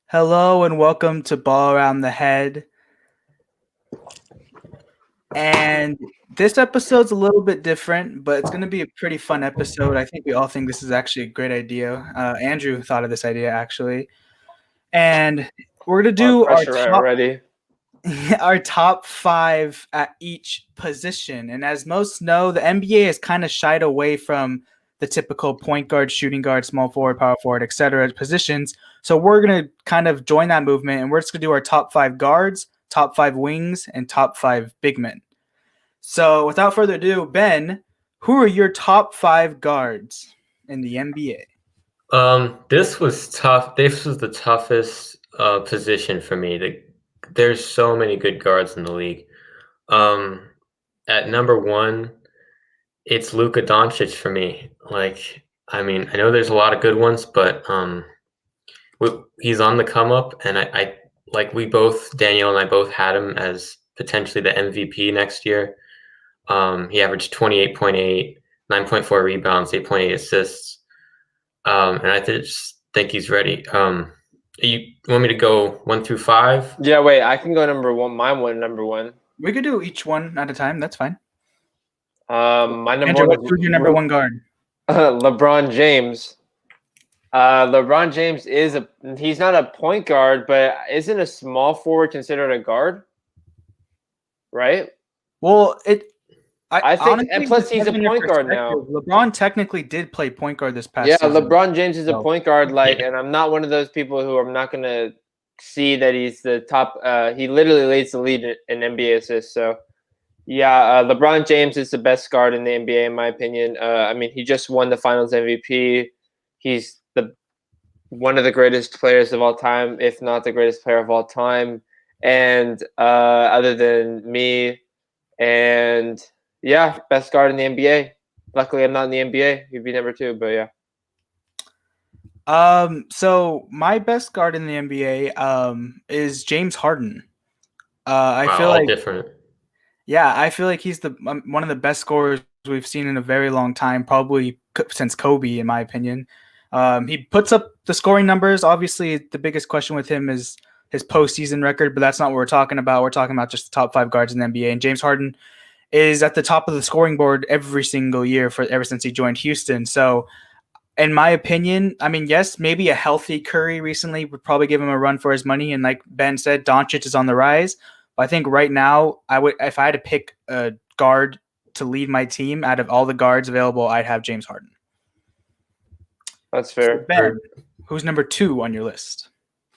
Hello and welcome to Ball Around the Head. And this episode's a little bit different, but it's going to be a pretty fun episode. I think we all think this is actually a great idea. Andrew thought of this idea actually, and we're going to A lot of do pressure already. our top five at each position. And as most know, the NBA has kind of shied away from the typical point guard, shooting guard, small forward, power forward, etc. positions. So we're going to kind of join that movement, and we're just going to do our top five guards, top five wings, and top five big men. So without further ado, Ben, who are your top five guards in the NBA? This was tough. This was the toughest position for me. There's so many good guards in the league. At number one, it's Luka Doncic for me. I know there's a lot of good ones, but he's on the come up, and I we both, Daniel and I both had him as potentially the MVP next year. He averaged 28.8, 9.4 rebounds, 8.8 assists. And I just think he's ready. You want me to go 1 through 5? Yeah, wait, I can go number one. Number one. We could do each one at a time. That's fine. My number Andrew, one. who's your number one guard? LeBron James. LeBron James he's not a point guard, but isn't a small forward considered a guard? Right? Well, I think, honestly, and plus he's a point guard now. LeBron technically did play point guard this past season. LeBron James is a point guard, and I'm not one of those people who I'm not going to see that he's the top. He literally leads the lead in NBA assists. So, LeBron James is the best guard in the NBA, in my opinion. He just won the Finals MVP. He's one of the greatest players of all time, if not the greatest player of all time. And other than me, and best guard in the NBA. Luckily, I'm not in the NBA. He'd be number two, but yeah. So my best guard in the NBA is James Harden. I feel like different. Yeah, I feel like he's one of the best scorers we've seen in a very long time, probably since Kobe, in my opinion. He puts up the scoring numbers. Obviously, the biggest question with him is his postseason record, but that's not what we're talking about. We're talking about just the top five guards in the NBA, and James Harden is at the top of the scoring board every single year ever since he joined Houston. So, in my opinion, yes, maybe a healthy Curry recently would probably give him a run for his money. And like Ben said, Doncic is on the rise. But I think right now, if I had to pick a guard to lead my team out of all the guards available, I'd have James Harden. That's fair. So Ben, who's number two on your list?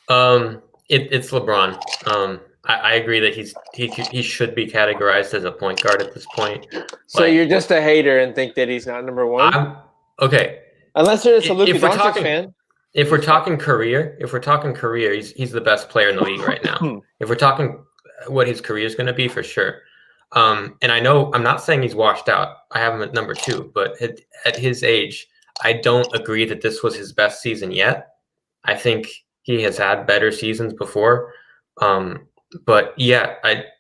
It's LeBron. I agree that he should be categorized as a point guard at this point. So you're just a hater and think that he's not number one? Okay. Unless you're just a Luka Doncic fan. If we're talking career, he's the best player in the league right now. If we're talking what his career is going to be, for sure. And I know I'm not saying he's washed out. I have him at number two, but at his age, I don't agree that this was his best season yet. I think he has had better seasons before. But yeah,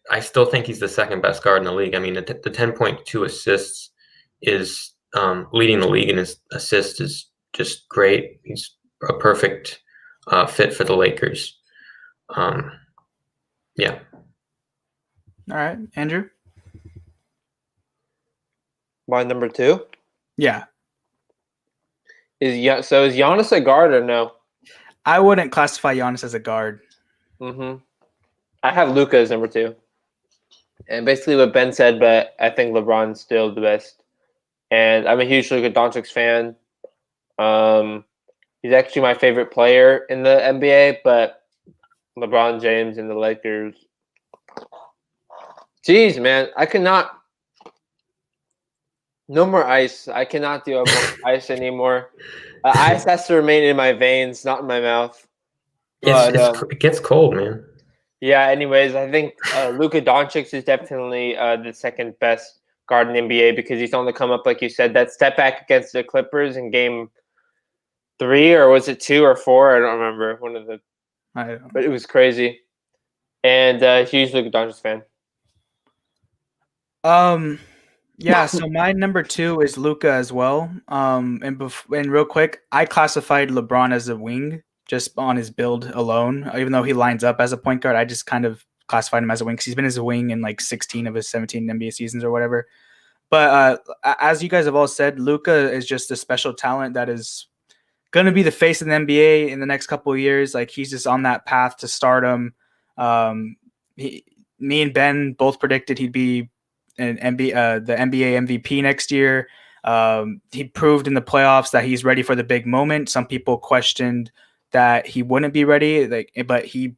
I still think he's the second best guard in the league. The 10.2 assists is leading the league in his assists is just great. He's a perfect fit for the Lakers. Yeah. All right, Andrew. My number two? Yeah. Is Giannis a guard or no? I wouldn't classify Giannis as a guard. I have Luka as number two. And basically what Ben said, but I think LeBron's still the best. And I'm a huge Luka Doncic fan. He's actually my favorite player in the NBA, but LeBron James and the Lakers. Jeez, man. I cannot. No more ice. I cannot do more ice anymore. Ice has to remain in my veins, not in my mouth. It gets cold, man. Yeah, anyways, I think Luka Doncic is definitely the second best guard in the NBA because he's on the come up, like you said. That step back against the Clippers in game 3, or was it 2 or 4? I don't remember. But it was crazy. And huge Luka Doncic fan. Yeah, so my number two is Luka as well. And real quick, I classified LeBron as a wing just on his build alone. Even though he lines up as a point guard, I just kind of classified him as a wing because he's been as a wing in like 16 of his 17 NBA seasons or whatever. But as you guys have all said, Luka is just a special talent that is going to be the face of the NBA in the next couple of years. Like he's just on that path to stardom. Me and Ben both predicted he'd be the NBA MVP next year. He proved in the playoffs that he's ready for the big moment. Some people questioned that he wouldn't be ready, but he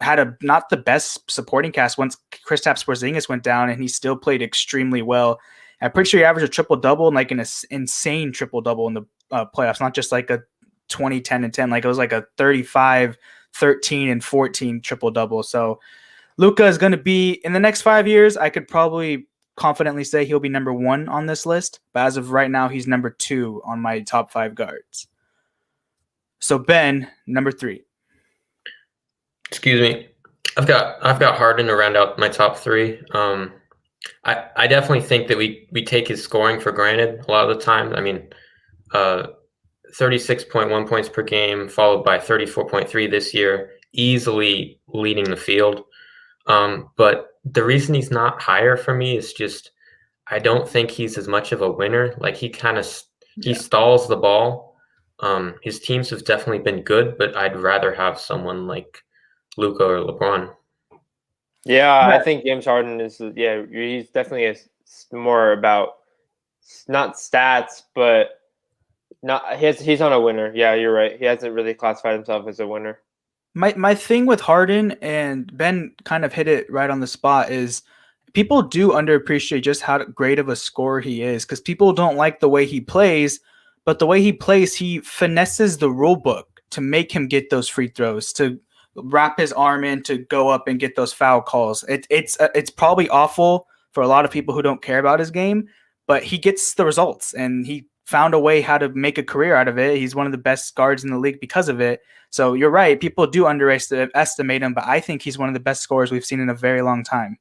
had not the best supporting cast once Kristaps Porzingis went down, and he still played extremely well. I'm pretty sure he averaged a triple-double and like an insane triple-double in the playoffs, not just like a 20, 10, and 10. Like it was like a 35, 13, and 14 triple-double. So Luka is going to be, in the next 5 years, I could probably confidently say he'll be number 1 on this list. But as of right now, he's number 2 on my top 5 guards. So Ben, number 3. Excuse me. I've got Harden to round out my top 3. I definitely think that we take his scoring for granted a lot of the time. I mean, 36.1 points per game, followed by 34.3 this year, easily leading the field. But the reason he's not higher for me is just I don't think he's as much of a winner. Like he stalls the ball. His teams have definitely been good, but I'd rather have someone like Luka or LeBron. Yeah, I think James Harden is. Yeah, he's definitely more about not stats, but not he's on a winner. Yeah, you're right. He hasn't really classified himself as a winner. My thing with Harden, and Ben kind of hit it right on the spot, is people do underappreciate just how great of a scorer he is, because people don't like the way he plays, but the way he plays, he finesses the rule book to make him get those free throws, to wrap his arm in to go up and get those foul calls. It's probably awful for a lot of people who don't care about his game, but he gets the results, and he found a way how to make a career out of it. He's one of the best guards in the league because of it. So you're right. People do underestimate him, but I think he's one of the best scorers we've seen in a very long time.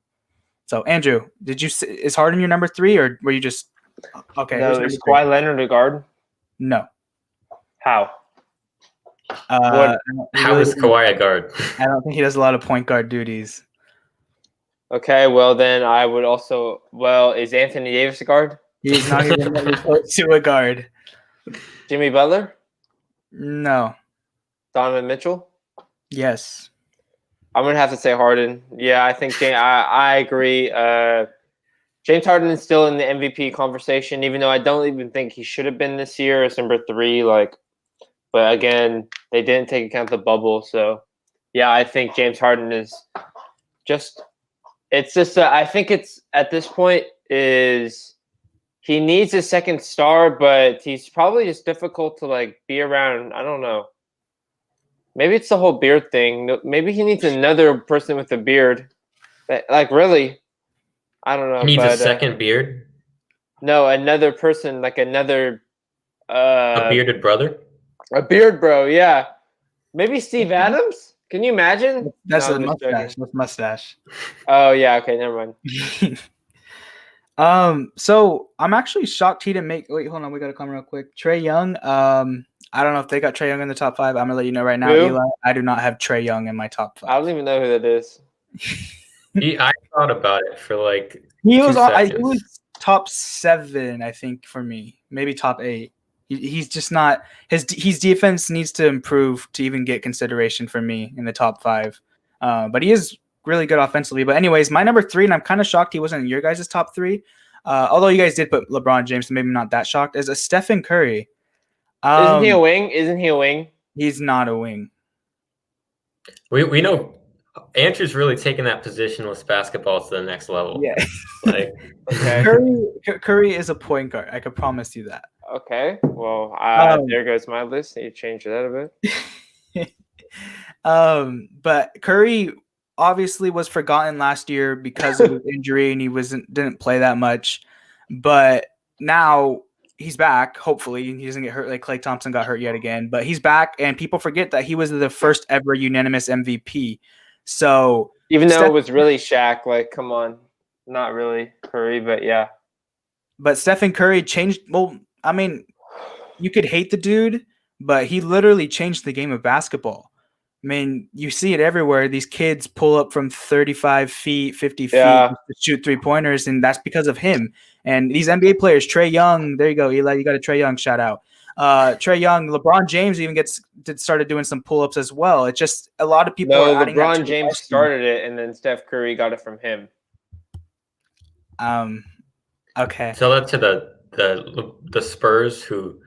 So Andrew, is Harden your number 3, or were you just okay? No, is Kawhi Leonard a guard? No. How? How is Kawhi a guard? I don't think he does a lot of point guard duties. Okay, well then I would also. Well, is Anthony Davis a guard? He's not even close to a guard. Jimmy Butler? No. Donovan Mitchell? Yes. I'm gonna have to say Harden. Yeah, I think I agree. James Harden is still in the MVP conversation, even though I don't even think he should have been this year as number 3. But again, they didn't take account of the bubble, so yeah, I think James Harden is just. It's just. I think it's at this point is he needs a second star, but he's probably just difficult to be around. I don't know. Maybe it's the whole beard thing. Maybe he needs another person with a beard. Really, I don't know. He needs a second beard? No, another person, another... a bearded brother? A beard bro, yeah. Maybe Steve Adams? Can you imagine? That's a mustache. That's mustache. Oh, yeah. Okay, never mind. So I'm actually shocked he didn't make... Wait, hold on. We got to come real quick. Trey Young. I don't know if they got Trey Young in the top 5. I'm gonna let you know right now, Who? Eli. I do not have Trey Young in my top 5. I don't even know who that is. I thought about it for he was top 7, I think, for me. Maybe top 8. He's just not his defense needs to improve to even get consideration for me in the top 5. But he is really good offensively. But anyways, my number 3, and I'm kind of shocked he wasn't in your guys' top 3. Although you guys did put LeBron James, so maybe I'm not that shocked. Is a Stephen Curry. Isn't he a wing? He's not a wing. We know Andrew's really taking that positionless basketball to the next level. Yeah. Okay. Curry is a point guard. I could promise you that. Okay. Well, there goes my list. Need to change that a bit. But Curry obviously was forgotten last year because of his injury, and he didn't play that much. But now he's back. Hopefully, he doesn't get hurt like Klay Thompson got hurt yet again. But he's back, and people forget that he was the first ever unanimous MVP. So even though it was really Shaq, come on, not really Curry, but yeah. But Stephen Curry changed. Well, I mean, you could hate the dude, but he literally changed the game of basketball. I mean, you see it everywhere. These kids pull up from 35 feet, 50 feet Yeah. to shoot three-pointers, and that's because of him. And these NBA players, Trey Young, there you go, Eli, you got a Trey Young shout out. Trey Young, LeBron James even started doing some pull-ups as well. It's just a lot of people No, are adding that LeBron to the James started it, and then Steph Curry got it from him. Okay. Tell that to the Spurs, who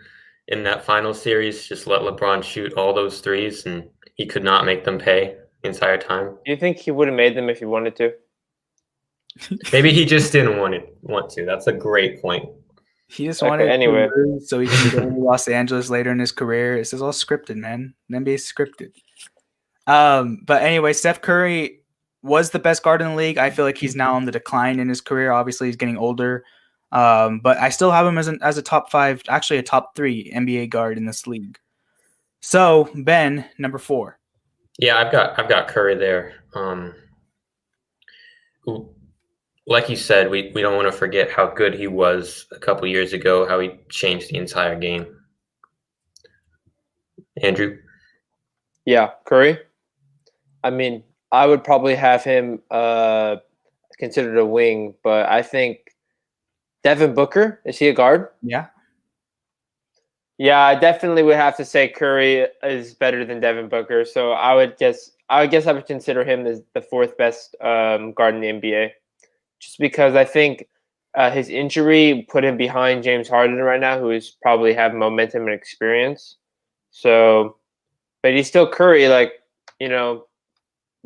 in that final series just let LeBron shoot all those threes, and he could not make them pay the entire time. Do you think he would have made them if he wanted to? Maybe he just didn't want to. That's a great point. He just wanted anyway. to lose so he can go to Los Angeles later in his career. This is all scripted, man. The NBA is scripted. But anyway, Steph Curry was the best guard in the league. I feel like he's now on the decline in his career. Obviously, he's getting older. But I still have him as a top 5, actually a top 3 NBA guard in this league. So Ben, number 4. Yeah, I've got Curry there. Like you said, we don't want to forget how good he was a couple years ago, how he changed the entire game. Andrew? Yeah, Curry. I mean, I would probably have him considered a wing, but I think Devin Booker, is he a guard? Yeah. Yeah, I definitely would have to say Curry is better than Devin Booker. So I would consider him as the 4th best guard in the NBA. Just because I think his injury put him behind James Harden right now, who is probably have momentum and experience. So, but he's still Curry. Like, we'll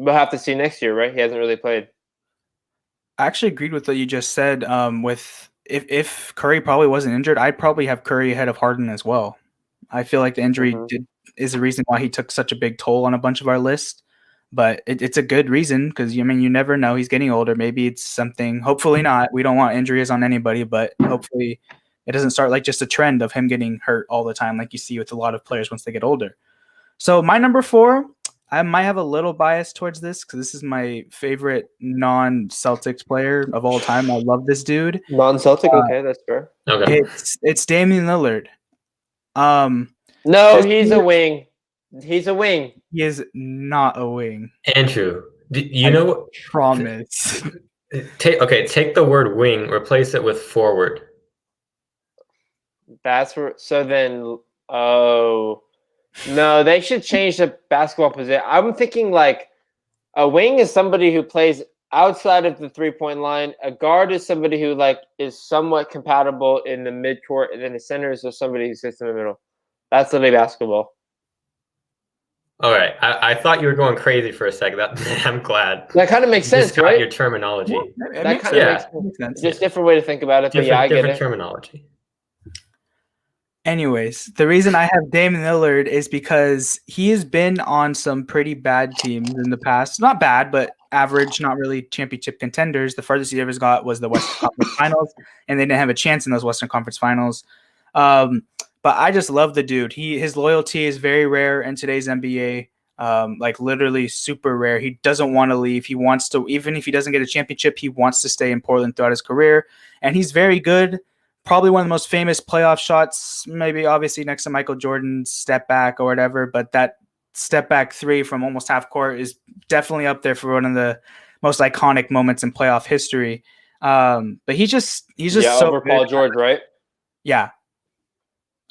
have to see next year, right? He hasn't really played. I actually agreed with what you just said. With if Curry probably wasn't injured, I'd probably have Curry ahead of Harden as well. I feel like the injury is the reason why he took such a big toll on a bunch of our list. But it's a good reason because, you never know. He's getting older. Maybe it's something. Hopefully not. We don't want injuries on anybody, but hopefully it doesn't start like just a trend of him getting hurt all the time like you see with a lot of players once they get older. So my number 4, I might have a little bias towards this because this is my favorite non-Celtics player of all time. I love this dude. Non-Celtic? Okay, that's fair. Okay. It's Damien Lillard. No, he's a wing. He's a wing. He is not a wing. Andrew, I promise. Take the word wing, replace it with forward. That's where. So then, no, they should change the basketball position. I'm thinking like a wing is somebody who plays outside of the 3-point line. A guard is somebody who is somewhat compatible in the midcourt, and then the center is just somebody who sits in the middle. That's literally basketball. All right, I thought you were going crazy for a second. I'm glad. That kind of makes sense, right? Your terminology. Yeah, that kind of makes sense. Just different way to think about it. But yeah, I get different it. Terminology. Anyways, the reason I have Damien Lillard is because he has been on some pretty bad teams in the past. Not bad, but average, not really championship contenders. The farthest he ever got was the Western Conference Finals, and they didn't have a chance in those Western Conference Finals. But I just love the dude. His loyalty is very rare in today's NBA. Literally super rare. He doesn't want to leave. He wants to, even if he doesn't get a championship, he wants to stay in Portland throughout his career. And he's very good. Probably one of the most famous playoff shots, maybe obviously next to Michael Jordan's step back or whatever. But that step back 3 from almost half court is definitely up there for one of the most iconic moments in playoff history. But he's just so over good. Paul George, right? Yeah.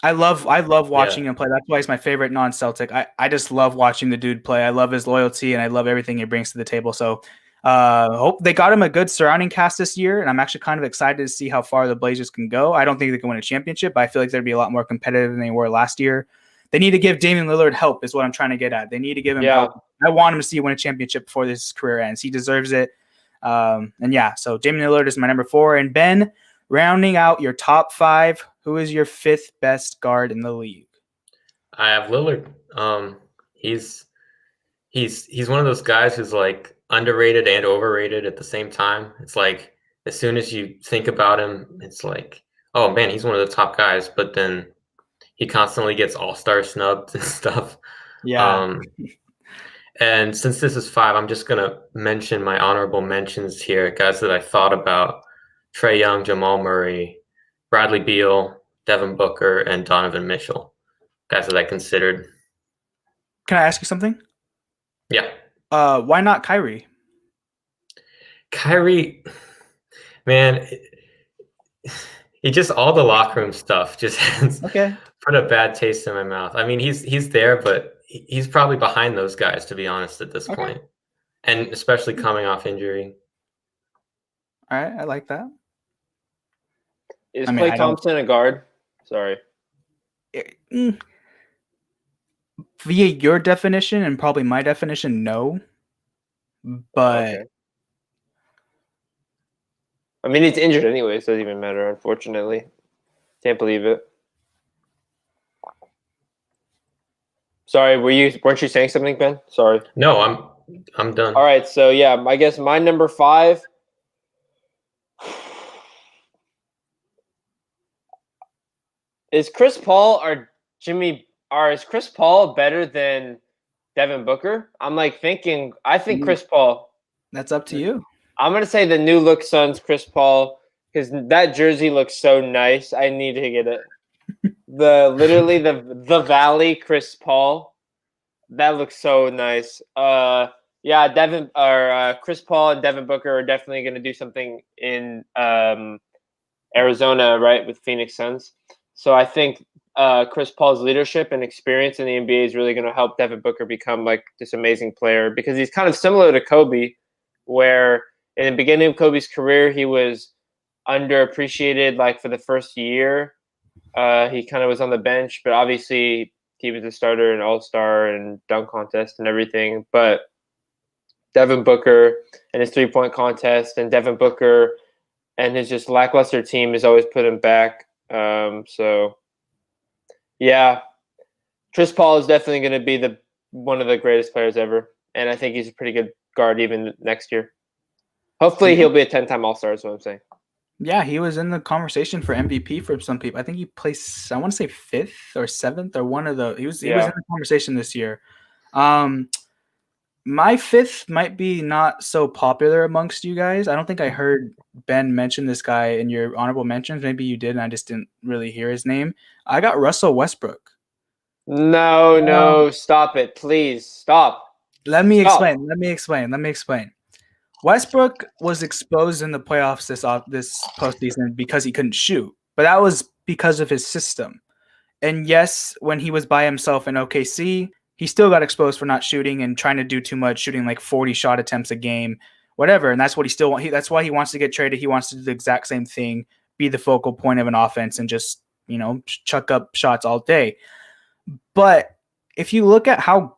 I love watching him play. That's why he's my favorite non-Celtic. I just love watching the dude play. I love his loyalty and I love everything he brings to the table. So hope they got him a good surrounding cast this year, and I'm actually kind of excited to see how far the Blazers can go. I don't think they can win a championship, but I feel like they'd be a lot more competitive than they were last year. They need to give Damian Lillard help is what I'm trying to get at. They need to give him help. I want him to see win a championship before this career ends. He deserves it. So Damian Lillard is my number 4. And Ben, rounding out your top 5, who is your 5th best guard in the league? I have Lillard. He's one of those guys who's underrated and overrated at the same time. It's like as soon as you think about him, it's like, oh man, he's one of the top guys. But then he constantly gets all-star snubbed and stuff. Yeah. And since this is 5, I'm just gonna mention my honorable mentions here, guys that I thought about: Trey Young, Jamal Murray, Bradley Beal, Devin Booker, and Donovan Mitchell. guys that I considered. Can I ask you something? Yeah. Why not Kyrie? Kyrie, man, he just all the locker room stuff just has Okay. put a bad taste in my mouth. I mean, he's there, but he's probably behind those guys, to be honest, at this Okay. point. And especially coming off injury. All right, I like that. Is I mean, Klay Thompson a guard? Sorry. Via your definition and probably my definition, no. But Okay. I mean, he's injured anyway, so it doesn't even matter, unfortunately. Can't believe it. Sorry, weren't you saying something, Ben? Sorry. No, I'm done. All right, so yeah, I guess my number 5. Is Chris Paul is Chris Paul better than Devin Booker? I'm like thinking. I think Chris Paul. that's up to you. I'm gonna say the new look Suns Chris Paul because that jersey looks so nice. I need to get it. The Valley Chris Paul. That looks so nice. Yeah, Chris Paul and Devin Booker are definitely gonna do something in Arizona, right, with Phoenix Suns. So I think Chris Paul's leadership and experience in the NBA is really going to help Devin Booker become like this amazing player because he's kind of similar to Kobe, where in the beginning of Kobe's career, he was underappreciated like for the first year. He kind of was on the bench, but obviously he was a starter and all-star and dunk contest and everything. But Devin Booker and his three-point contest and Devin Booker and his just lackluster team has always put him back. So yeah, Chris Paul is definitely going to be one of the greatest players ever, and I think he's a pretty good guard even next year. Hopefully, he'll be a 10-time All-Star. Is what I'm saying. Yeah, he was in the conversation for MVP for some people. I think he placed, I want to say 5th or 7th or one of the. He was in the conversation this year. My 5th might be not so popular amongst you guys. I don't think I heard Ben mention this guy in your honorable mentions. Maybe you did, and I just didn't really hear his name. I got Russell Westbrook. No, stop it, please, stop. Let me explain. Westbrook was exposed in the playoffs this postseason because he couldn't shoot, but that was because of his system. And yes, when he was by himself in OKC, he still got exposed for not shooting and trying to do too much, shooting like 40 shot attempts a game, whatever. And that's what that's why he wants to get traded. He wants to do the exact same thing, be the focal point of an offense and just, chuck up shots all day. But if you look at how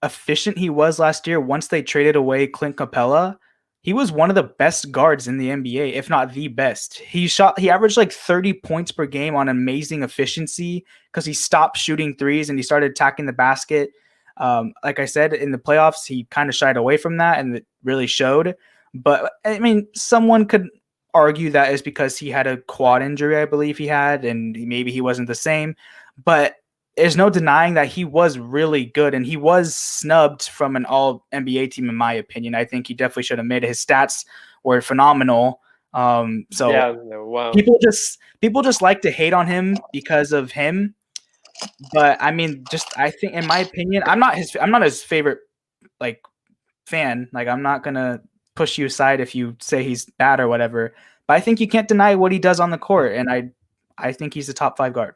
efficient he was last year, once they traded away Clint Capella, he was one of the best guards in the NBA, if not the best. He averaged like 30 points per game on amazing efficiency because he stopped shooting threes and he started attacking the basket. Like I said, in the playoffs, he kind of shied away from that and it really showed. But I mean, someone could argue that is because he had a quad injury, I believe he had, and maybe he wasn't the same. But there's no denying that he was really good, and he was snubbed from an all-NBA team, in my opinion. I think he definitely should have made it. His stats were phenomenal. People just like to hate on him because of him. But I mean, I think, in my opinion, I'm not his favorite fan. Like, I'm not gonna push you aside if you say he's bad or whatever. But I think you can't deny what he does on the court, and I think he's a top 5 guard.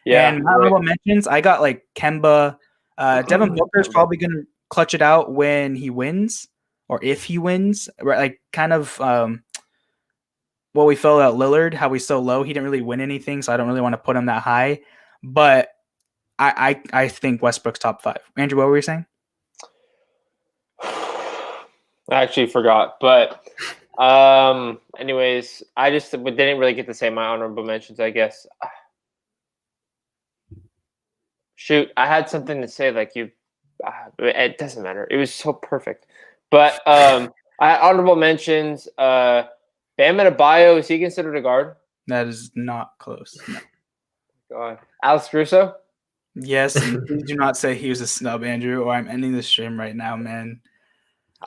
Yeah, and my honorable mentions, I got like Kemba. Devin Booker is probably going to clutch it out when he wins, or if he wins. Like kind of what we felt about Lillard, how he's so low. He didn't really win anything, so I don't really want to put him that high. But I think Westbrook's top 5. Andrew, what were you saying? I actually forgot, but anyways, I just didn't really get to say my honorable mentions, I guess. Shoot, I had something to say like you. It doesn't matter. It was so perfect. But I had honorable mentions. Bam Adebayo, is he considered a guard? That is not close. No. God. Alex Caruso? Yes. Please do not say he was a snub, Andrew, or I'm ending the stream right now, man.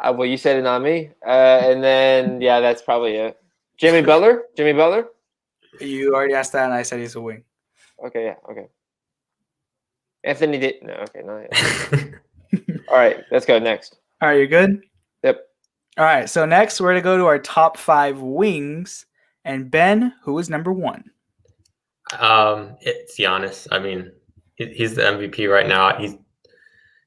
Well, you said it, not me. And then, yeah, that's probably it. Jimmy Butler? You already asked that, and I said he's a wing. Okay, yeah, okay. Anthony did no. Okay, not yet. All right, let's go next. All right, you're good? Yep. All right, so next we're going to go to our top 5 wings. And Ben, who is number 1? It's Giannis. I mean, he's the MVP right now.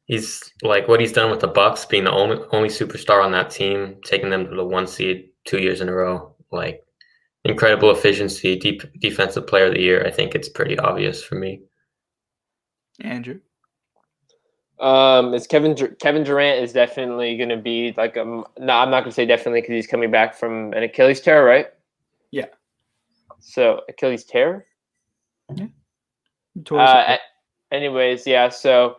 He's like what he's done with the Bucks, being the only superstar on that team, taking them to the 1 seed 2 years in a row. Like incredible efficiency, defensive player of the year. I think it's pretty obvious for me. Andrew? It's Kevin Durant is definitely going to be like no, I'm not going to say definitely because he's coming back from an Achilles tear, right? Yeah. So Achilles tear. Yeah. Anyways, yeah. So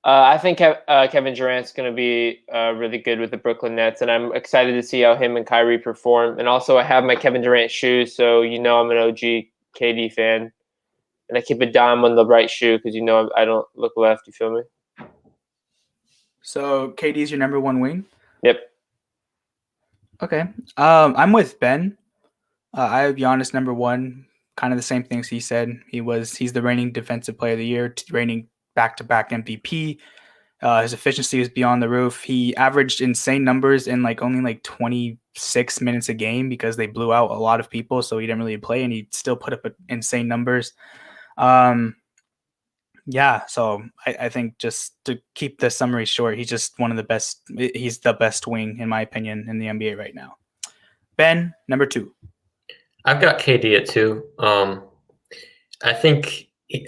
I think Kevin Durant's going to be really good with the Brooklyn Nets, and I'm excited to see how him and Kyrie perform. And also, I have my Kevin Durant shoes, so I'm an OG KD fan, and I keep a dime on the right shoe because I don't look left. You feel me? So KD's your number 1 wing? Yep. Okay. I'm with Ben. I have Giannis number 1. Kind of the same things he said. He's the reigning defensive player of the year, reigning back-to-back MVP. His efficiency was beyond the roof. He averaged insane numbers in only 26 minutes a game because they blew out a lot of people, so he didn't really play, and he still put up insane numbers. Yeah, so I think just to keep the summary short, he's just one of the best. He's the best wing, in my opinion, in the NBA right now. Ben, number 2. I've got KD at 2.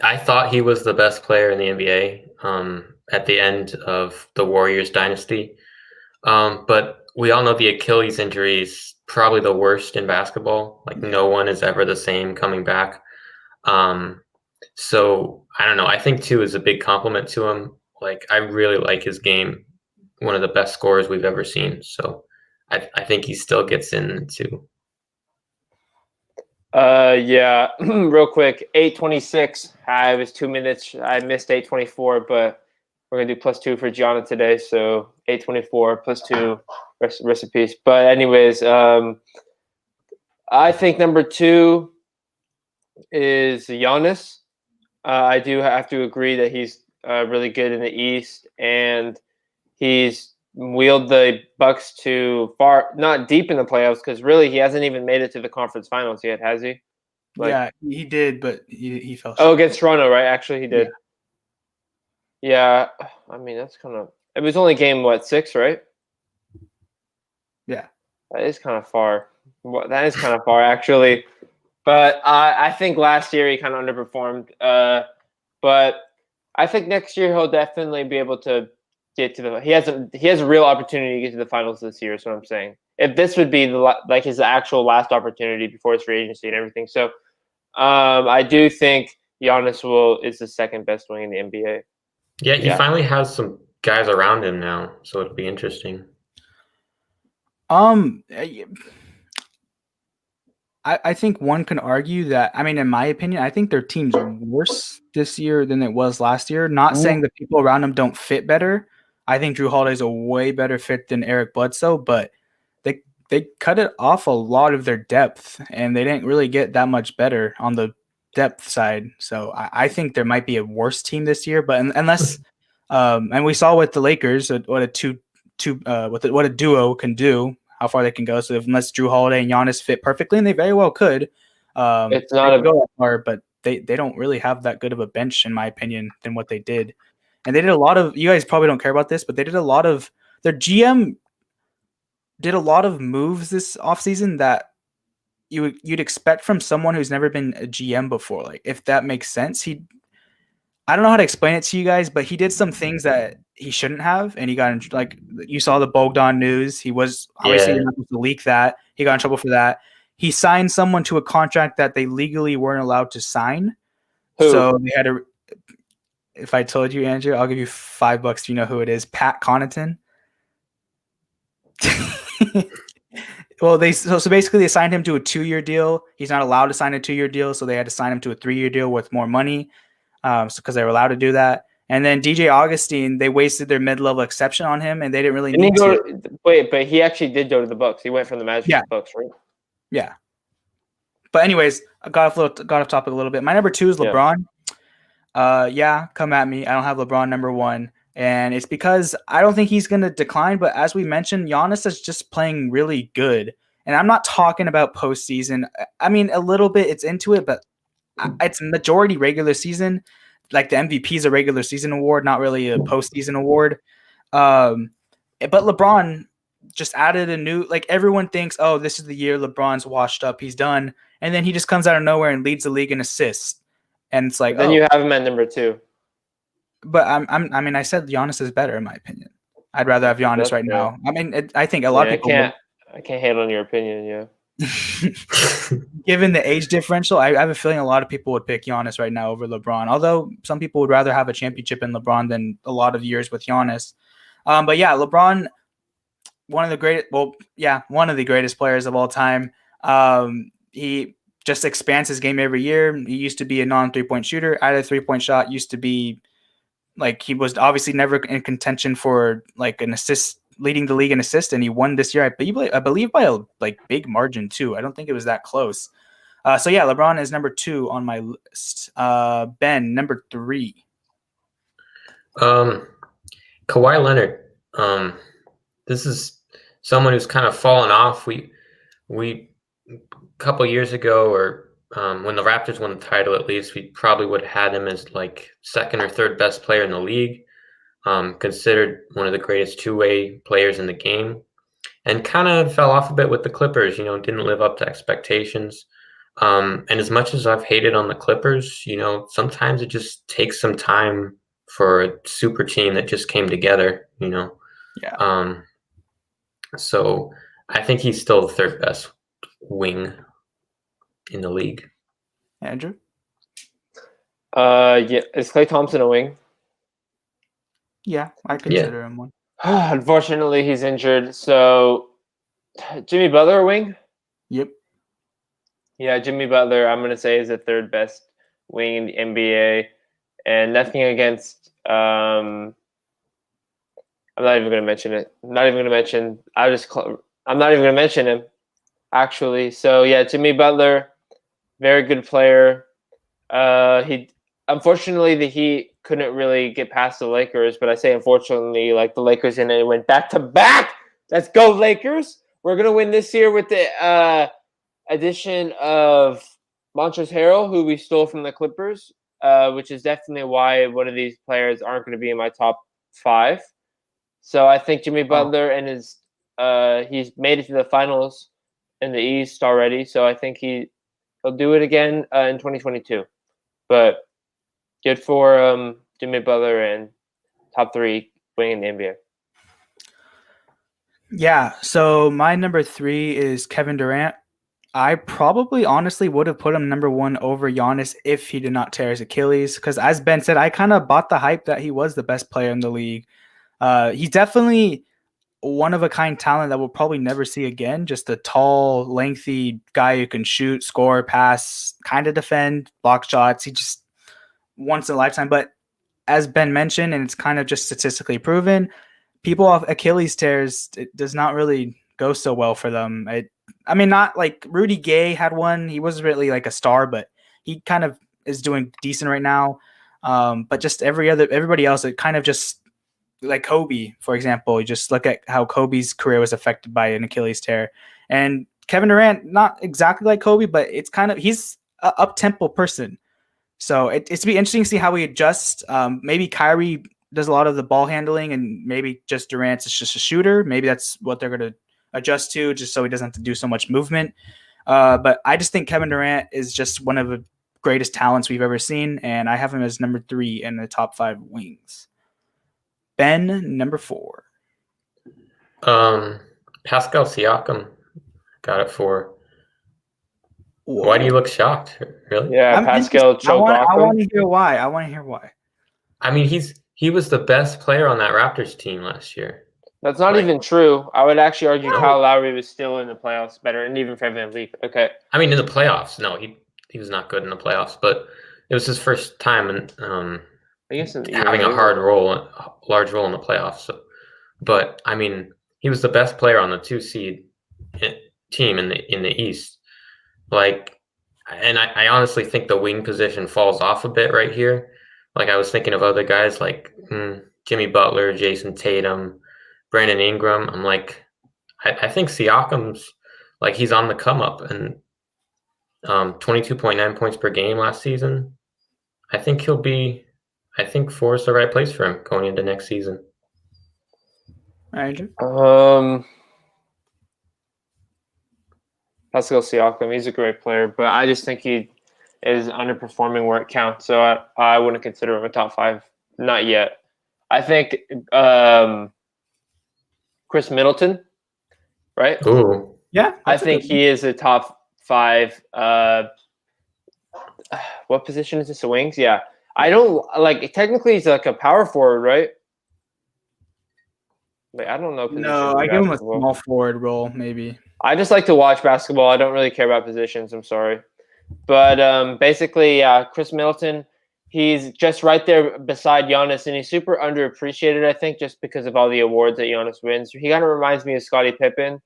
I thought he was the best player in the NBA at the end of the Warriors dynasty. But we all know the Achilles injury is probably the worst in basketball. No one is ever the same coming back. So I don't know. I think 2 is a big compliment to him. I really like his game. One of the best scorers we've ever seen. So I think he still gets in 2. Yeah. Real quick, 8:26. I was 2 minutes. I missed 8:24, but we're gonna do +2 for Gianna today. So 8:24 +2 recipes. But anyways, I think number 2 is Giannis. I do have to agree that he's really good in the East, and he's wheeled the Bucks to not deep in the playoffs because really he hasn't even made it to the conference finals yet, has he? Yeah, he did, but he fell short. Oh, against Toronto, right? Actually, he did. Yeah, I mean that's kind of. It was only game 6, right? Yeah, that is kind of far. That is kind of far, actually. But I think last year he kind of underperformed. But I think next year he'll definitely be able to get to the. He has a real opportunity to get to the finals this year. Is what I'm saying. If this would be his actual last opportunity before his free agency and everything. So, I do think Giannis is the second best wing in the NBA. Yeah, he finally has some guys around him now, so it'll be interesting. I think one can argue that, in my opinion, I think their team's worse this year than it was last year. Not saying the people around them don't fit better. I think Drew Holiday's a way better fit than Eric Bledsoe, but they cut it off a lot of their depth, and they didn't really get that much better on the depth side. So I think there might be a worse team this year, but unless and we saw with the Lakers what a duo can do, how far they can go. So unless Drew Holiday and Giannis fit perfectly, and they very well could, it's not go that far, but they don't really have that good of a bench, in my opinion, than what they did. And they did a lot of. You guys probably don't care about this, but they did a lot of. Their GM did a lot of moves this offseason that you'd expect from someone who's never been a GM before. If that makes sense, I don't know how to explain it to you guys, but he did some things that he shouldn't have, and he got in, you saw the Bogdan news. He was obviously not supposed to leak that. He got in trouble for that. He signed someone to a contract that they legally weren't allowed to sign. Who? So they had to. If I told you, Andrew, I'll give you $5 if you know who it is. Pat Connaughton. Well, so basically they signed him to a 2-year deal. He's not allowed to sign a 2-year deal, so they had to sign him to a 3-year deal with more money, because they were allowed to do that. And then DJ Augustine, they wasted their mid-level exception on him, and they didn't really need to. Wait, but he actually did go to the Bucks. He went from the Magic to the Bucks, right? Yeah. But anyways, I got off topic a little bit. My number 2 is LeBron. Yeah, come at me. I don't have LeBron number 1. And it's because I don't think he's going to decline. But as we mentioned, Giannis is just playing really good. And I'm not talking about postseason. I mean, a little bit it's into it, but it's majority regular season. Like the MVP is a regular season award, not really a postseason award. But LeBron just added a new, like everyone thinks, oh, this is the year LeBron's washed up. He's done. And then he just comes out of nowhere and leads the league in assists. And it's like, then you have him at number 2. But I mean, I said Giannis is better in my opinion. I'd rather have Giannis right now. I mean, I think a lot of people. I can't hate on your opinion. Yeah. Given the age differential, I have a feeling a lot of people would pick Giannis right now over LeBron. Although some people would rather have a championship in LeBron than a lot of years with Giannis. But yeah, LeBron, one of the greatest players of all time. He just expands his game every year. He used to be a non-3-point shooter. Added a 3-point shot. Used to be like he was obviously never in contention for like an assist, leading the league in assists, and he won this year. I believe by a like big margin too. I don't think it was that close. So yeah, LeBron is number 2 on my list. Ben, number 3. Kawhi Leonard. This is someone who's kind of fallen off. We a couple years ago, or when the Raptors won the title, at least we probably would have had him as like second or third best player in the league. Considered one of the greatest two-way players in the game, and kind of fell off a bit with the Clippers. Didn't live up to expectations. And as much as I've hated on the Clippers, sometimes it just takes some time for a super team that just came together. Yeah. So I think he's still the third best wing in the league. Andrew? Yeah. Is Klay Thompson a wing? Yeah, I consider him one. Unfortunately, he's injured. So, Jimmy Butler a wing? Yep. Yeah, Jimmy Butler, I'm going to say, is the third best wing in the NBA. And nothing against I'm not even going to mention it. I'm not even going to mention him, actually. So, yeah, Jimmy Butler, very good player. Unfortunately, the Heat couldn't really get past the Lakers, but I say unfortunately, like the Lakers, and it went back to back. Let's go, Lakers! We're going to win this year with the addition of Montrezl Harrell, who we stole from the Clippers, which is definitely why one of these players aren't going to be in my top 5. So I think Jimmy Butler and he's made it to the finals in the East already. So I think he'll do it again in 2022. But good for Jimmy Butler and top 3 wing in the NBA. Yeah. So my number 3 is Kevin Durant. I probably honestly would have put him number 1 over Giannis if he did not tear his Achilles. Because as Ben said, I kind of bought the hype that he was the best player in the league. He's definitely one-of-a-kind talent that we'll probably never see again. Just a tall, lengthy guy who can shoot, score, pass, kind of defend, block shots. He just once in a lifetime. But as Ben mentioned, and it's kind of just statistically proven, people off Achilles tears, it does not really go so well for them. I mean, not like Rudy Gay had one. He wasn't really like a star, but he kind of is doing decent right now. But just everybody else, it kind of just like Kobe, for example. You just look at how Kobe's career was affected by an Achilles tear, and Kevin Durant, not exactly like Kobe, but it's kind of, he's an up-tempo person. So it's be interesting to see how he adjusts. Maybe Kyrie does a lot of the ball handling, and maybe just Durant's is just a shooter. Maybe that's what they're going to adjust to, just so he doesn't have to do so much movement. But I just think Kevin Durant is just one of the greatest talents we've ever seen, and I have him as number 3 in the top 5 wings. Ben, number 4. Pascal Siakam got it 4. Whoa. Why do you look shocked? Really? Yeah, Pascal. I want to hear why. I mean, he was the best player on that Raptors team last year. That's not even true. I would actually argue Kyle Lowry was still in the playoffs better, and even Fred VanVleet. Okay. I mean, in the playoffs, no, he was not good in the playoffs, but it was his first time in having a large role in the playoffs. So, but I mean, he was the best player on the 2 seed team in the East. Like, and I honestly think the wing position falls off a bit right here. Like I was thinking of other guys like Jimmy Butler, Jayson Tatum, Brandon Ingram. I'm like, I think Siakam's like he's on the come up and 22.9 points per game last season. I think I think 4 is the right place for him going into next season. Andrew? Pascal Siakam, he's a great player, but I just think he is underperforming where it counts. So I wouldn't consider him a top 5. Not yet. I think Chris Middleton, right? Ooh. Yeah. I think he is a top 5. What position is this? The wings? Yeah. I don't like technically he's like a power forward, right? Like, I don't know. No, I give him a small forward role, maybe. I just like to watch basketball. I don't really care about positions. I'm sorry. But basically, Chris Middleton, he's just right there beside Giannis, and he's super underappreciated, I think, just because of all the awards that Giannis wins. He kind of reminds me of Scottie Pippen,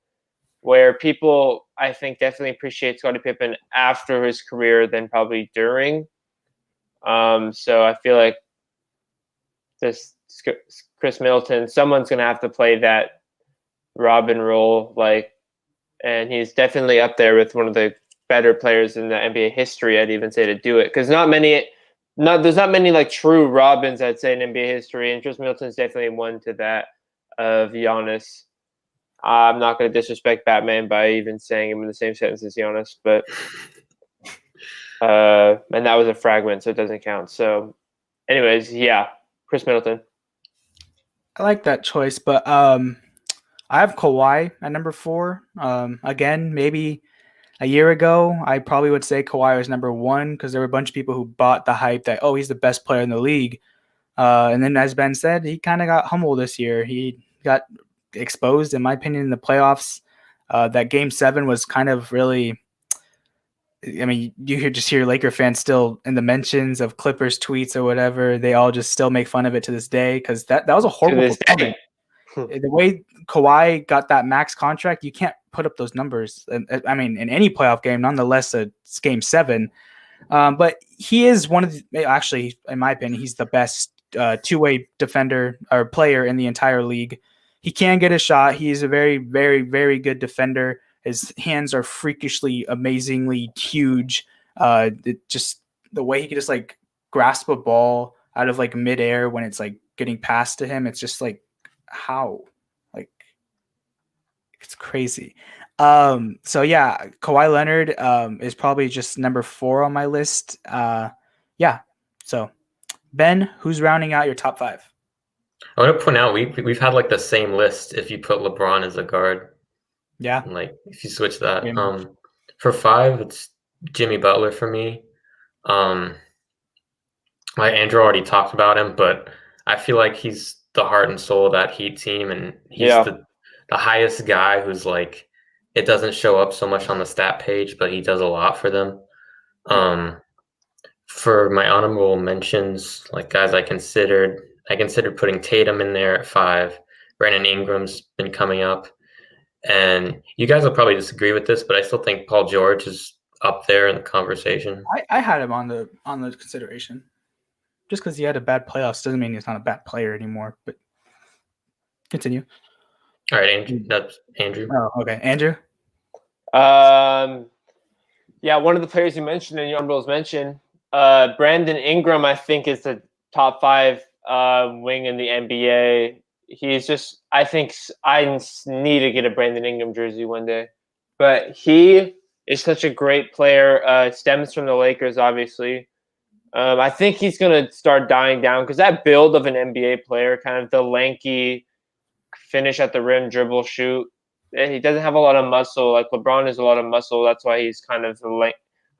where people, I think, definitely appreciate Scottie Pippen after his career than probably during. So I feel like this Chris Middleton, someone's going to have to play that Robin role, and he's definitely up there with one of the better players in the NBA history. I'd even say to do it because there's not many like true Robins I'd say in NBA history, and Chris Middleton's definitely one to that of Giannis. I'm not going to disrespect Batman by even saying him in the same sentence as Giannis, but and that was a fragment, so it doesn't count. So, anyways, yeah, Chris Middleton. I like that choice, but I have Kawhi at number 4. Again, maybe a year ago, I probably would say Kawhi was number 1 because there were a bunch of people who bought the hype that, he's the best player in the league. And then, as Ben said, he kind of got humbled this year. He got exposed, in my opinion, in the playoffs. That Game 7 was kind of really – I mean, you hear Laker fans still in the mentions of Clippers tweets or whatever. They all just still make fun of it to this day because that was a horrible performance. The way Kawhi got that max contract, you can't put up those numbers. I mean, in any playoff game, nonetheless, it's Game 7. But he is one of the – actually, in my opinion, he's the best two-way defender or player in the entire league. He can get a shot. He is a very, very, very good defender. His hands are freakishly, amazingly huge. Just the way he can just like grasp a ball out of like midair when it's like getting passed to him. It's just like, how? Like, it's crazy. So yeah, Kawhi Leonard is probably just number 4 on my list. Yeah. So Ben, who's rounding out your top 5? I want to point out we've had like the same list if you put LeBron as a guard. Yeah. And, like if you switch that. For 5, it's Jimmy Butler for me. Like Andrew already talked about him, but I feel like he's the heart and soul of that Heat team, and he's the highest guy who's like it doesn't show up so much on the stat page, but he does a lot for them. For my honorable mentions, like guys I considered putting Tatum in there at 5. Brandon Ingram's been coming up. And you guys will probably disagree with this, but I still think Paul George is up there in the conversation. I had him on the consideration. Just because he had a bad playoffs doesn't mean he's not a bad player anymore. But continue. All right, Andrew. That's Andrew. Oh, okay, Andrew. Yeah, one of the players you mentioned in your honorables mention, Brandon Ingram, I think is the top 5 wing in the NBA. He's just, I think I need to get a Brandon Ingram jersey one day. But he is such a great player. Stems from the Lakers, obviously. I think he's going to start dying down because that build of an NBA player, kind of the lanky finish at the rim, dribble, shoot, he doesn't have a lot of muscle. Like LeBron has a lot of muscle. That's why he's kind of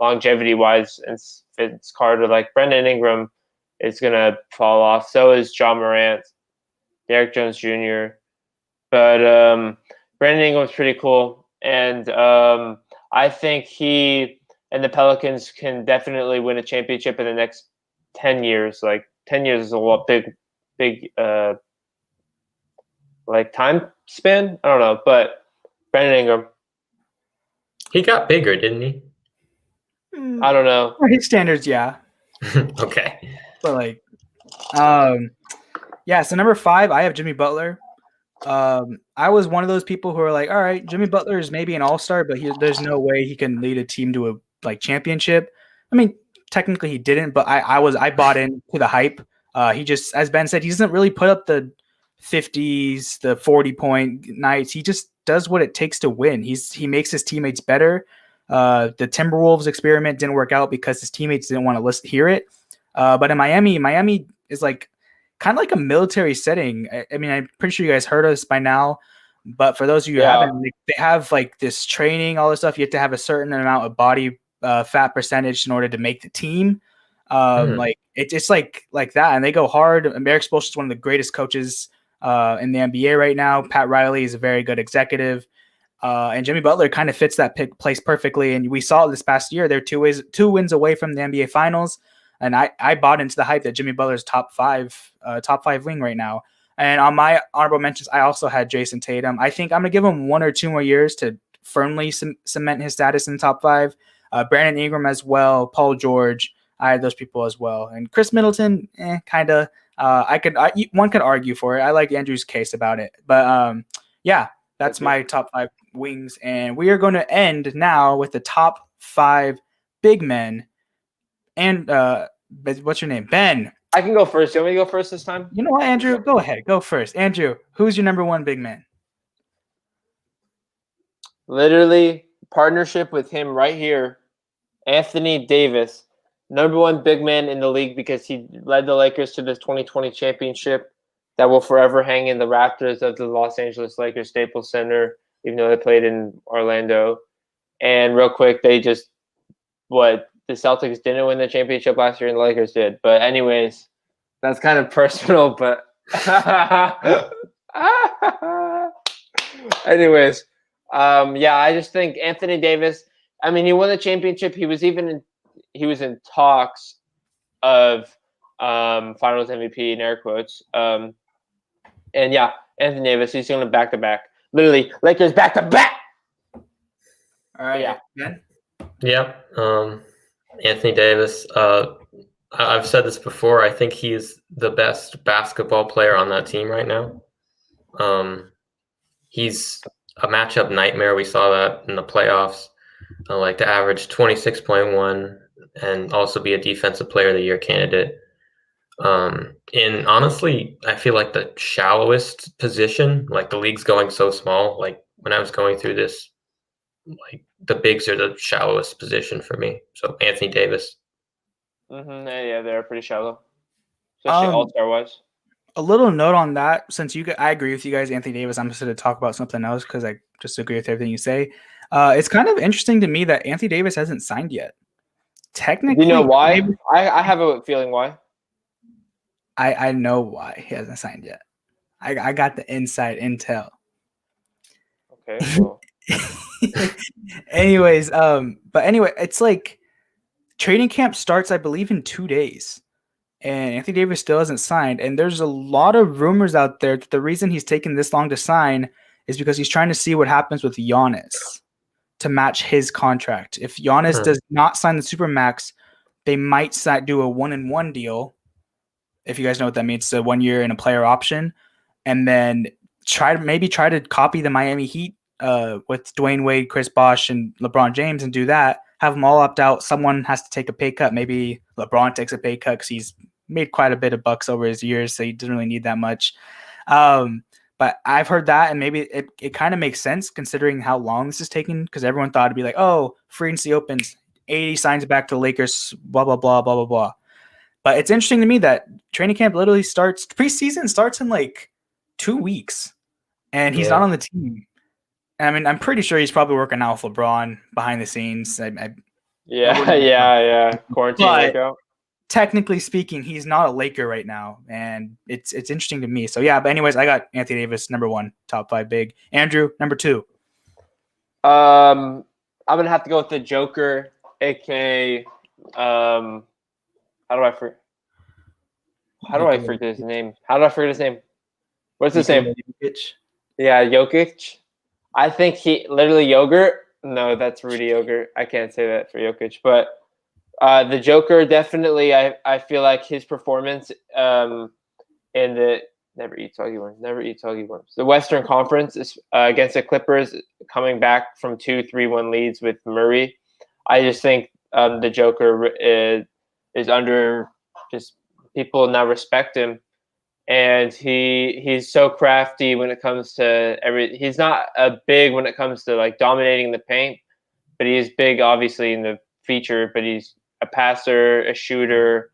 longevity-wise and fits Carter. Like Brandon Ingram is going to fall off. So is John Morant. Derrick Jones Jr. But Brandon Ingram's pretty cool. And I think he and the Pelicans can definitely win a championship in the next 10 years. Like 10 years is a lot big like time span. I don't know. But Brandon Ingram. He got bigger, didn't he? I don't know. For his standards, yeah. Okay. But like Yeah, so number 5, I have Jimmy Butler. I was one of those people who are like, all right, Jimmy Butler is maybe an all-star, but there's no way he can lead a team to a championship. I mean, technically he didn't, but I bought into the hype. He just, as Ben said, he doesn't really put up the 50s, the 40-point nights. He just does what it takes to win. He makes his teammates better. The Timberwolves experiment didn't work out because his teammates didn't want to hear it. But in Miami is like kind of like a military setting. I mean, I'm pretty sure you guys heard of this by now, but for those of you who haven't, they have like this training, all this stuff. You have to have a certain amount of body fat percentage in order to make the team. Like it's like that, and they go hard. Eric Spoelstra is one of the greatest coaches in the NBA right now. Pat Riley is a very good executive. And Jimmy Butler kind of fits that place perfectly. And we saw this past year, they're two wins away from the NBA Finals. And I bought into the hype that Jimmy Butler's top five wing right now. And on my honorable mentions, I also had Jayson Tatum. I think I'm going to give him 1 or 2 more years to firmly cement his status in the top 5. Brandon Ingram as well, Paul George. I had those people as well. And Chris Middleton, kind of. One could argue for it. I like Andrew's case about it. But yeah, that's my top 5 wings. And we are going to end now with the top 5 big men. And what's your name? Ben. I can go first. You want me to go first this time? You know what, Andrew? Go ahead. Go first. Andrew, who's your number 1 big man? Literally, partnership with him right here. Anthony Davis. Number 1 big man in the league because he led the Lakers to the 2020 championship that will forever hang in the rafters of the Los Angeles Lakers Staples Center, even though they played in Orlando. And real quick, they just, the Celtics didn't win the championship last year and the Lakers did. But anyways, that's kind of personal, but anyways, yeah, I just think Anthony Davis, I mean, he won the championship. He was in talks of finals MVP in air quotes. And yeah, Anthony Davis, he's going to back-to-back. Literally, Lakers back-to-back. All right. Yeah. Ben? Yeah. Anthony Davis, I've said this before. I think he's the best basketball player on that team right now. He's a matchup nightmare. We saw that in the playoffs. Like to average 26.1 and also be a defensive player of the year candidate. And honestly, I feel like the shallowest position, like the league's going so small. Like when I was going through this, like the bigs are the shallowest position for me. So Anthony Davis. Yeah, they're pretty shallow, especially all-star wise. A little note on that, since I agree with you guys, Anthony Davis. I'm just going to talk about something else because I just agree with everything you say. It's kind of interesting to me that Anthony Davis hasn't signed yet. Technically, you know why? I have a feeling why. I know why he hasn't signed yet. I got the inside intel. Okay. Cool. Anyways, but anyway, it's like training camp starts, I believe, in 2 days, and Anthony Davis still hasn't signed. And there's a lot of rumors out there that the reason he's taken this long to sign is because he's trying to see what happens with Giannis to match his contract. If Giannis does not sign the Supermax, they might do a 1-and-1 deal. If you guys know what that means, it's a 1 year and a player option, and then try to copy the Miami Heat with Dwayne Wade, Chris Bosh, and LeBron James, and do that. Have them all opt out. Someone has to take a pay cut. Maybe LeBron takes a pay cut because he's made quite a bit of bucks over his years, so he doesn't really need that much. But I've heard that, and maybe it kind of makes sense considering how long this is taking, because everyone thought it'd be like, oh, free agency opens, 80 signs back to the Lakers, blah, blah, blah, blah, blah, blah. But it's interesting to me that training camp literally preseason starts in like 2 weeks, and he's not on the team. I mean, I'm pretty sure he's probably working out with LeBron behind the scenes. Yeah. Quarantine workout. Technically speaking, he's not a Laker right now, and it's interesting to me. So yeah, but anyways, I got Anthony Davis number 1, top 5 big. Andrew, number 2. I'm gonna have to go with the Joker, aka how do I forget his name? What's his name? Jokic. Yeah, Jokic. I think he literally yogurt. No, that's Rudy Yogurt. I can't say that for Jokic, but The Joker, definitely. I feel like his performance in the never eat soggy worms. The Western Conference is, against the Clippers, coming back from 2-3-1 leads with Murray. I just think the Joker is under, just people now respect him, and he's so crafty when it comes to he's not big when it comes to like dominating the paint, but he is big obviously in the feature, but he's a passer, a shooter.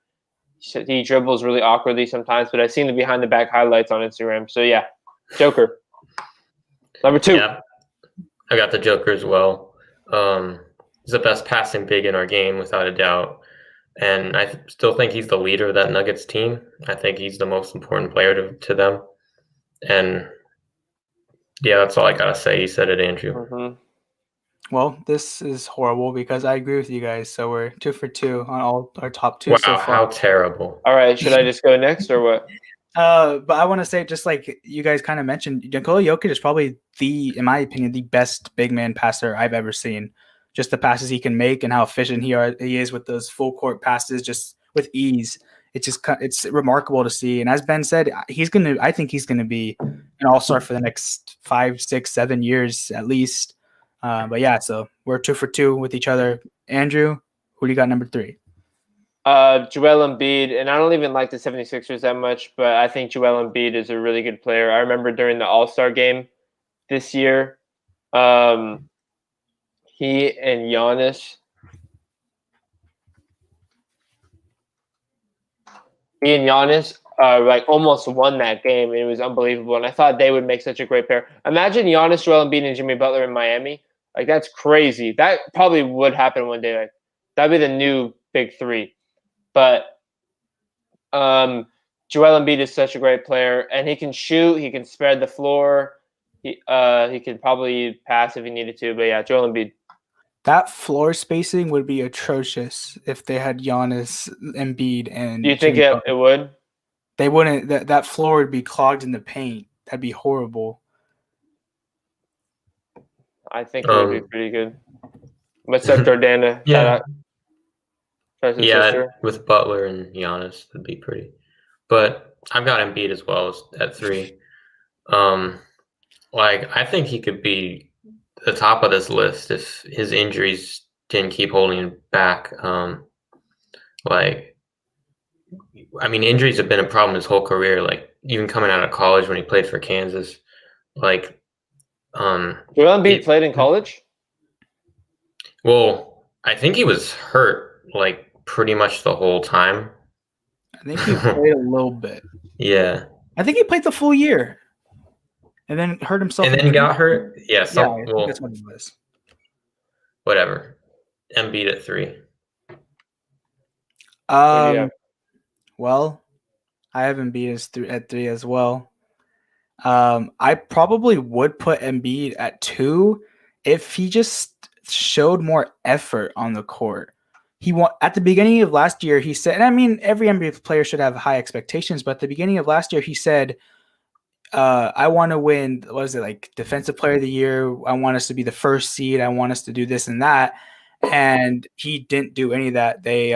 He dribbles really awkwardly sometimes, but I've seen the behind the back highlights on Instagram. So yeah, Joker. Number 2. Yeah, I got the Joker as well. He's the best passing big in our game without a doubt. And I still think he's the leader of that Nuggets team. I think he's the most important player to them. And yeah, that's all I got to say. You said it, Andrew. Mm-hmm. Well, this is horrible because I agree with you guys. So we're 2 for 2 on all our top 2 so Wow, far. how terrible. All right, should I just go next or what? But I want to say, just like you guys kind of mentioned, Nikola Jokic is probably in my opinion, the best big man passer I've ever seen. Just the passes he can make and how efficient he is with those full court passes, just with ease. It's remarkable to see. And as Ben said, I think he's gonna be an all-star for the next 5, 6, 7 years at least. But yeah, so we're 2 for 2 with each other. Andrew, who do you got number 3? Joel Embiid, and I don't even like the 76ers that much, but I think Joel Embiid is a really good player. I remember during the All-Star game this year, he and Giannis like almost won that game. It was unbelievable, and I thought they would make such a great pair. Imagine Giannis, Joel Embiid, and Jimmy Butler in Miami. Like, that's crazy. That probably would happen one day. Like, that'd be the new big 3. But Joel Embiid is such a great player, and he can shoot. He can spread the floor. He could probably pass if he needed to. But yeah, Joel Embiid. That floor spacing would be atrocious if they had Giannis, Embiid, and. Do you think it would? They wouldn't. That floor would be clogged in the paint. That'd be horrible. I think it would be pretty good. What's up, Jordana? Yeah. Sister. With Butler and Giannis, that'd be pretty. But I've got Embiid as well at 3. Like, I think he could be the top of this list if his injuries didn't keep holding him back. Injuries have been a problem his whole career. Like, even coming out of college when he played for Kansas, like, Joel Embiid played in college? Well, I think he was hurt like pretty much the whole time. I think he played a little bit. Yeah. I think he played the full year. And then hurt himself. And then he got hurt? Yeah. I think that's what it was. Whatever. Embiid at 3. Well, I have Embiid at 3 as well. I probably would put Embiid at 2 if he just showed more effort on the court. At the beginning of last year, he said, and I mean, every NBA player should have high expectations, but at the beginning of last year, he said, I want to win, what is it, like Defensive Player of the Year. I want us to be the first seed. I want us to do this and that. And he didn't do any of that. They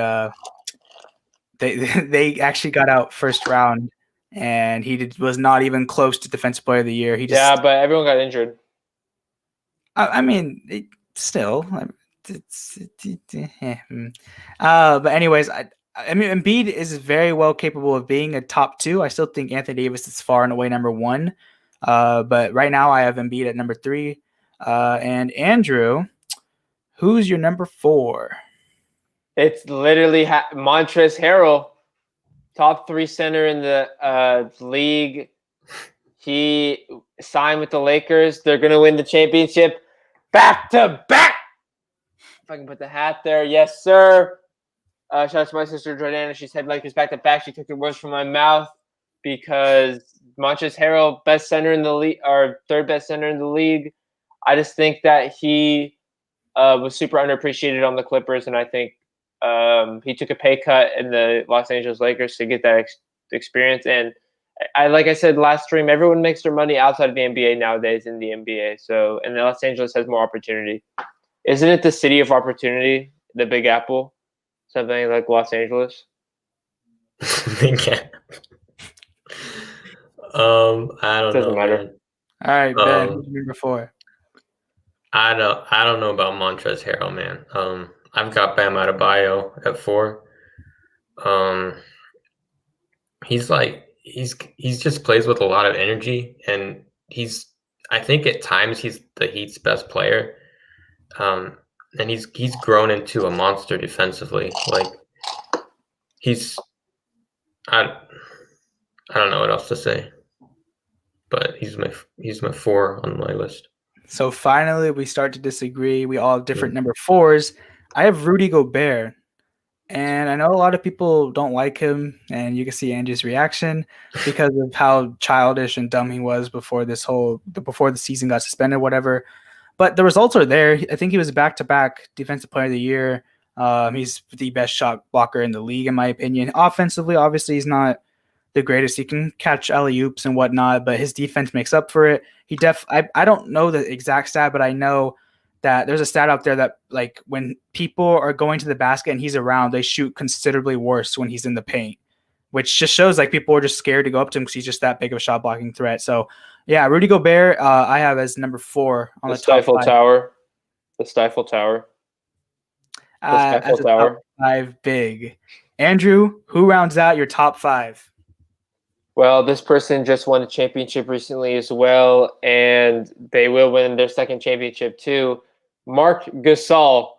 actually got out first round, and he was not even close to Defensive Player of the Year. But everyone got injured. Still. But anyways, Embiid is very well capable of being a top 2. I still think Anthony Davis is far and away number 1. But right now I have Embiid at number 3. And Andrew, who's your number 4? It's literally Montrezl Harrell, top 3 center in the league. He signed with the Lakers. They're gonna win the championship back to back. If I can put the hat there, yes, sir. Shout out to my sister Jordana. She said Lakers back to back. She took the words from my mouth because Montrezl Harrell, best center in the league, or third best center in the league. I just think that he was super underappreciated on the Clippers, and I think he took a pay cut in the Los Angeles Lakers to get that experience. And like I said last stream, everyone makes their money outside of the NBA nowadays in the NBA. So, and Los Angeles has more opportunity. Isn't it the city of opportunity, the Big Apple? Something like Los Angeles. They can't. I don't Doesn't know, matter. man. All right, Ben, Um, who's number 4? I don't know about Montrezl Harrell, man. I've got Bam Adebayo at 4. He's like he's just plays with a lot of energy, and I think at times he's the Heat's best player. And he's grown into a monster defensively. Like I I don't know what else to say, but he's my 4 on my list. So finally, we start to disagree. We all have different number 4s. I have Rudy Gobert, and I know a lot of people don't like him, and you can see Andrew's reaction because of how childish and dumb he was before before the season got suspended, whatever. But the results are there. I think he was back-to-back Defensive Player of the Year. He's the best shot blocker in the league, in my opinion. Offensively, obviously, he's not the greatest. He can catch alley-oops and whatnot, but his defense makes up for it. I don't know the exact stat, but I know that there's a stat out there that like when people are going to the basket and he's around, they shoot considerably worse when he's in the paint, which just shows like people are just scared to go up to him because he's just that big of a shot blocking threat. So yeah, Rudy Gobert, I have as number 4 on The the top Stifle 5. Tower. The Stifle Tower. As a top 5 big. Andrew, who rounds out your top 5? Well, this person just won a championship recently as well, and they will win their second championship too. Marc Gasol.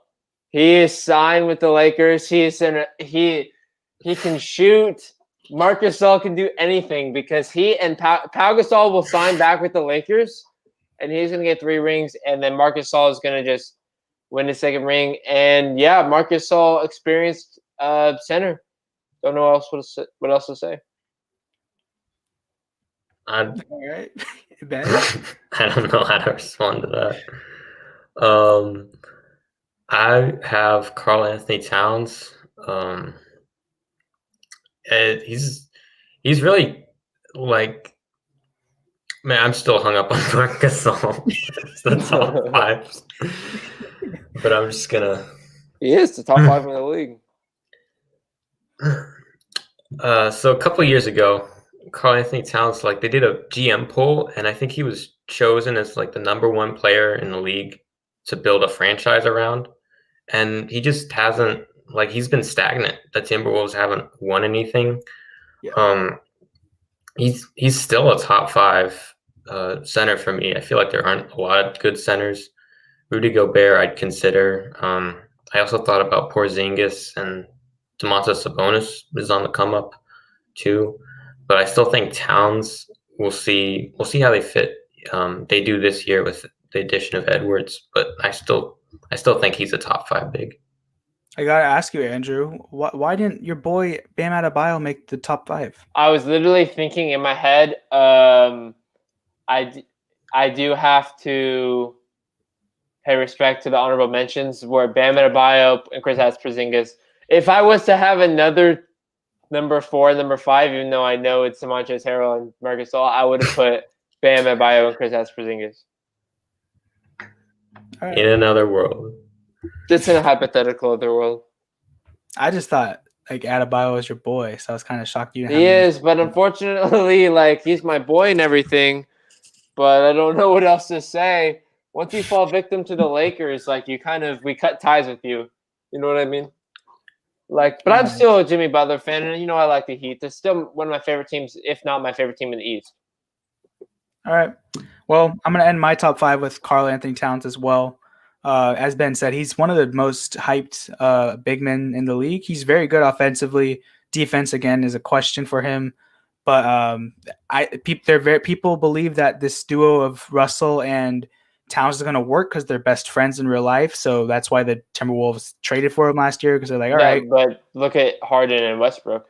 He is signed with the Lakers. He can shoot. Marc Gasol can do anything because he and Pau Gasol will sign back with the Lakers, and he's going to get 3 rings, and then Marc Gasol is going to just win the second ring. And yeah, Marc Gasol, experienced center. Don't know what else to say. All right. Ben? I don't know how to respond to that. I have Karl Anthony Towns. And he's really like, man, I'm still hung up on Marc Gasol. It's the top 5, but I'm just gonna. He is the top 5 in the league. So a couple years ago, Karl Anthony Towns, like they did a GM poll, and I think he was chosen as like the number 1 player in the league to build a franchise around. And he just hasn't, like, he's been stagnant. The Timberwolves haven't won anything. Yeah. He's still a top 5 center for me. I feel like there aren't a lot of good centers. Rudy Gobert, I'd consider. I also thought about Porzingis, and Domantas Sabonis is on the come up too. But I still think Towns. We'll see how they fit. They do this year with the addition of Edwards, but I still think he's a top 5 big. I gotta ask you, Andrew, why didn't your boy Bam Adebayo make the top 5? I was literally thinking in my head. I do have to pay respect to the honorable mentions where Bam Adebayo and Kristaps Porzingis. If I was to have another number 4 and number 5, even though I know it's Montrezl Harrell and Marc Gasol, I would have put Bam Adebayo and Kristaps Porzingis. Right. In another world. Just in a hypothetical other world. I just thought like Adebayo was your boy, so I was kind of shocked you didn't He have him. is, but unfortunately, like he's my boy and everything, but I don't know what else to say. Once you fall victim to the Lakers, like we cut ties with you. You know what I mean? Like, but I'm still a Jimmy Butler fan, and I like the Heat. They're still one of my favorite teams, if not my favorite team in the East. All right. Well, I'm going to end my top 5 with Karl Anthony Towns as well. As Ben said, he's one of the most hyped big men in the league. He's very good offensively. Defense, again, is a question for him. But people believe that this duo of Russell and Towns is going to work because they're best friends in real life. So that's why the Timberwolves traded for him last year because they're like, all right. But look at Harden and Westbrook.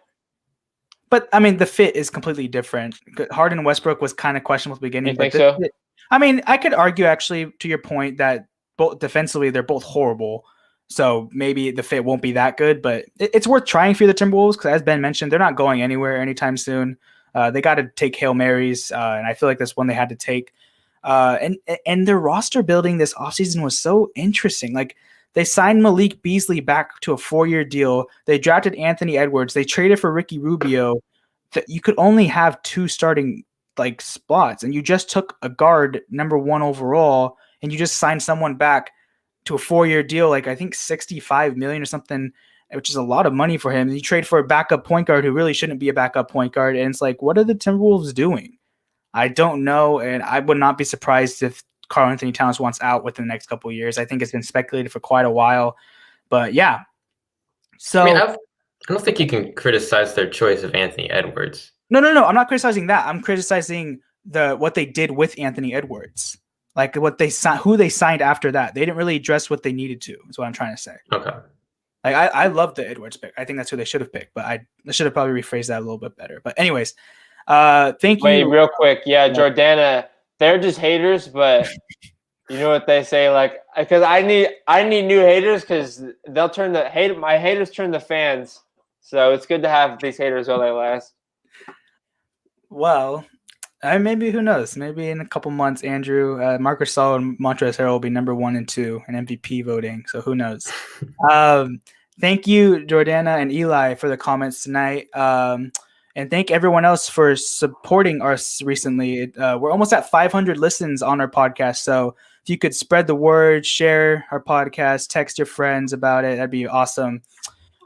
But, I mean, the fit is completely different. Harden and Westbrook was kind of questionable at the beginning. You think so? I mean, I could argue, actually, to your point, that both defensively, they're both horrible. So maybe the fit won't be that good. But it's worth trying for the Timberwolves because, as Ben mentioned, they're not going anywhere anytime soon. They got to take Hail Marys, and I feel like that's one they had to take. And their roster building this offseason was so interesting. Like, They signed Malik Beasley back to a 4-year deal. They drafted Anthony Edwards. They traded for Ricky Rubio. You could only have 2 starting spots, and you just took a guard number 1 overall, and you just signed someone back to a 4-year deal, I think $65 million or something, which is a lot of money for him. And you trade for a backup point guard who really shouldn't be a backup point guard, and it's what are the Timberwolves doing? I don't know, and I would not be surprised if Karl Anthony Towns wants out within the next couple of years. I think it's been speculated for quite a while, but yeah. So I don't think you can criticize their choice of Anthony Edwards. No. I'm not criticizing that. I'm criticizing what they did with Anthony Edwards, what they who they signed after that. They didn't really address what they needed to. Is what I'm trying to say. Okay. I love the Edwards pick. I think that's who they should have picked, but I should have probably rephrased that a little bit better. But anyways, thank you. Wait, real quick, Jordana. They're just haters, but you know what they say, because I need new haters because they'll turn my haters turn the fans. So it's good to have these haters while they last. Well, maybe, who knows? Maybe in a couple months, Andrew, Marc Gasol and Montrezl Harrell will be number 1 and 2 in MVP voting. So who knows? Thank you, Jordana and Eli, for the comments tonight. And thank everyone else for supporting us recently. We're almost at 500 listens on our podcast. So if you could spread the word, share our podcast, text your friends about it, that'd be awesome.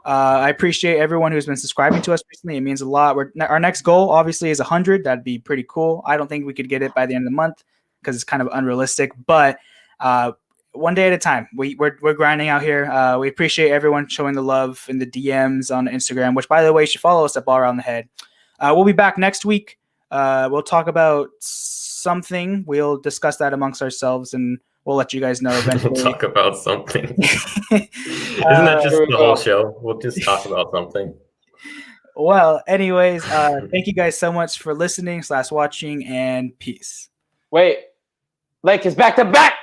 I appreciate everyone who's been subscribing to us recently. It means a lot. Our next goal, obviously, is 100. That'd be pretty cool. I don't think we could get it by the end of the month because it's kind of unrealistic. But one day at a time. We're grinding out here. We appreciate everyone showing the love in the DMs on Instagram, which, by the way, you should follow us at Ball Around the Head. We'll be back next week. We'll talk about something. We'll discuss that amongst ourselves, and we'll let you guys know eventually. We'll talk about something. Isn't that just the whole show? We'll just talk about something. Well, anyways, thank you guys so much for listening / watching, and peace. Wait, Lakers back to back.